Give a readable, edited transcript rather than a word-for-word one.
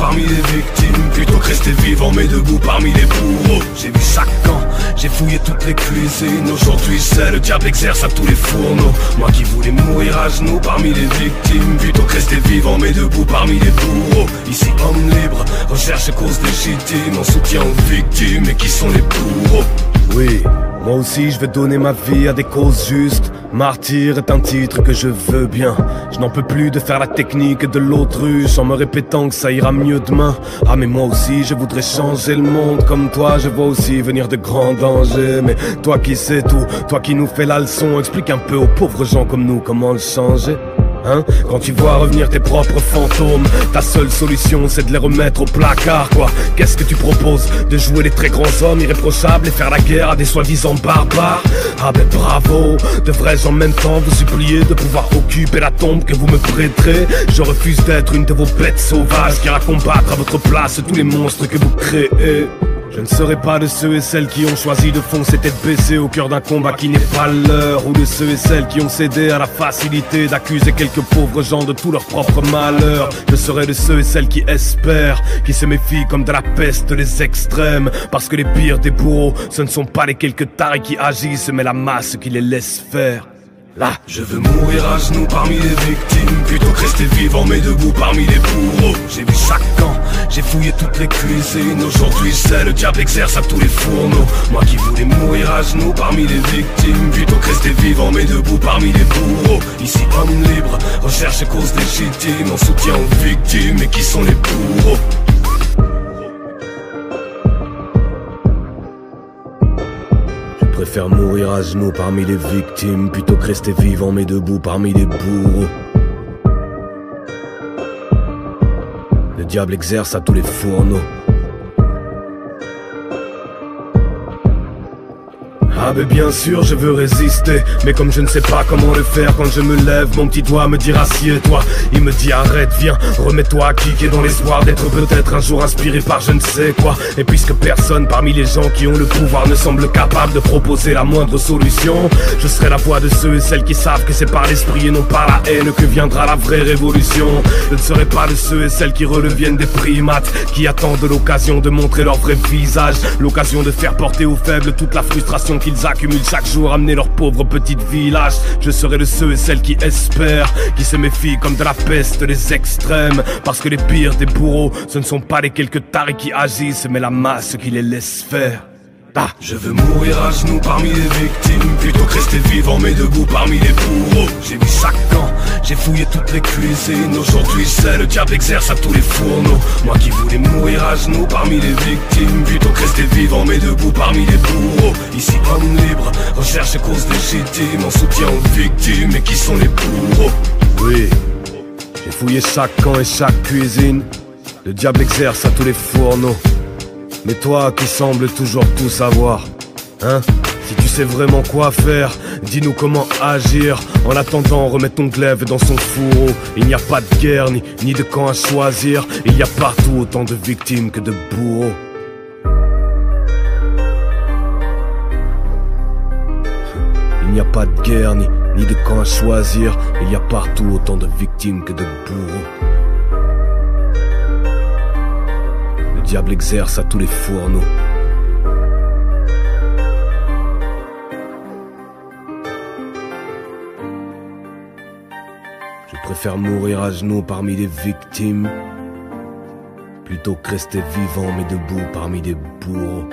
parmi les victimes, plutôt que rester vivant mais debout parmi les bourreaux. J'ai vu chaque camp, j'ai fouillé toutes les cuisines. Aujourd'hui c'est le diable exerce à tous les fourneaux. Moi qui voulais mourir à genoux parmi les victimes, plutôt que rester vivant mais debout parmi les bourreaux. Ici homme libre, recherche cause légitime, en soutien aux victimes. Et qui sont les bourreaux? Oui, moi aussi je vais donner ma vie à des causes justes. Martyr est un titre que je veux bien. Je n'en peux plus de faire la technique de l'autruche en me répétant que ça ira mieux demain. Ah mais moi aussi je voudrais changer le monde. Comme toi je vois aussi venir de grands dangers. Mais toi qui sais tout, toi qui nous fais la leçon, explique un peu aux pauvres gens comme nous comment le changer. Hein? Quand tu vois revenir tes propres fantômes, ta seule solution c'est de les remettre au placard quoi. Qu'est-ce que tu proposes? De jouer les très grands hommes irréprochables et faire la guerre à des soi-disant barbares? Ah ben bravo, devrais-je en même temps vous supplier de pouvoir occuper la tombe que vous me prêterez? Je refuse d'être une de vos bêtes sauvages qui ira combattre à votre place tous les monstres que vous créez. Je ne serai pas de ceux et celles qui ont choisi de foncer tête baissée au cœur d'un combat qui n'est pas leur, ou de ceux et celles qui ont cédé à la facilité d'accuser quelques pauvres gens de tout leur propre malheur. Je serai de ceux et celles qui espèrent, qui se méfient comme de la peste les extrêmes, parce que les pires des bourreaux, ce ne sont pas les quelques tarés qui agissent, mais la masse qui les laisse faire. Là, je veux mourir à genoux parmi les victimes, plutôt que rester vivant mais debout parmi les bourreaux. J'ai vu chaque camp, j'ai fouillé toutes les cuisines. Aujourd'hui c'est le diable exerce à tous les fourneaux. Moi qui voulais mourir à genoux parmi les victimes, plutôt que rester vivant mais debout parmi les bourreaux. Ici homme libre, recherche cause légitime, en soutien aux victimes. Et qui sont les bourreaux? Je préfère mourir à genoux parmi les victimes plutôt que rester vivant mais debout parmi les bourreaux. Le diable exerce à tous les fourneaux. Ah mais bien sûr je veux résister, mais comme je ne sais pas comment le faire, quand je me lève mon petit doigt me dit assieds-toi. Il me dit arrête, viens, remets-toi à kicker dans l'espoir d'être peut-être un jour inspiré par je ne sais quoi. Et puisque personne parmi les gens qui ont le pouvoir ne semble capable de proposer la moindre solution, je serai la voix de ceux et celles qui savent que c'est par l'esprit et non par la haine que viendra la vraie révolution. Je ne serai pas de ceux et celles qui redeviennent des primates, qui attendent l'occasion de montrer leur vrai visage, l'occasion de faire porter aux faibles toute la frustration qu'ils accumulent chaque jour, amener leur pauvre petite village. Je serai de ceux et celles qui espèrent, qui se méfient comme de la peste les extrêmes, parce que les pires des bourreaux, ce ne sont pas les quelques tarés qui agissent, mais la masse qui les laisse faire. Ah. Je veux mourir à genoux parmi les victimes, plutôt que rester vivant mais debout parmi les bourreaux. J'ai vu chaque camp, j'ai fouillé toutes les cuisines. Aujourd'hui c'est le diable exerce à tous les fourneaux. Moi qui voulais mourir à genoux parmi les victimes, plutôt que rester vivant mais debout parmi les bourreaux. Ici homme libre, recherche cause légitime, en soutien aux victimes. Et qui sont les bourreaux? Oui, j'ai fouillé chaque camp et chaque cuisine. Le diable exerce à tous les fourneaux. Mais toi qui sembles toujours tout savoir, hein? Si tu sais vraiment quoi faire, dis-nous comment agir. En attendant, remets ton glaive dans son fourreau. Il n'y a pas de guerre ni de camp à choisir. Il y a partout autant de victimes que de bourreaux. Il n'y a pas de guerre ni de camp à choisir. Il y a partout autant de victimes que de bourreaux. Le diable exerce à tous les fourneaux. Je préfère mourir à genoux parmi les victimes plutôt que rester vivant mais debout parmi les bourreaux.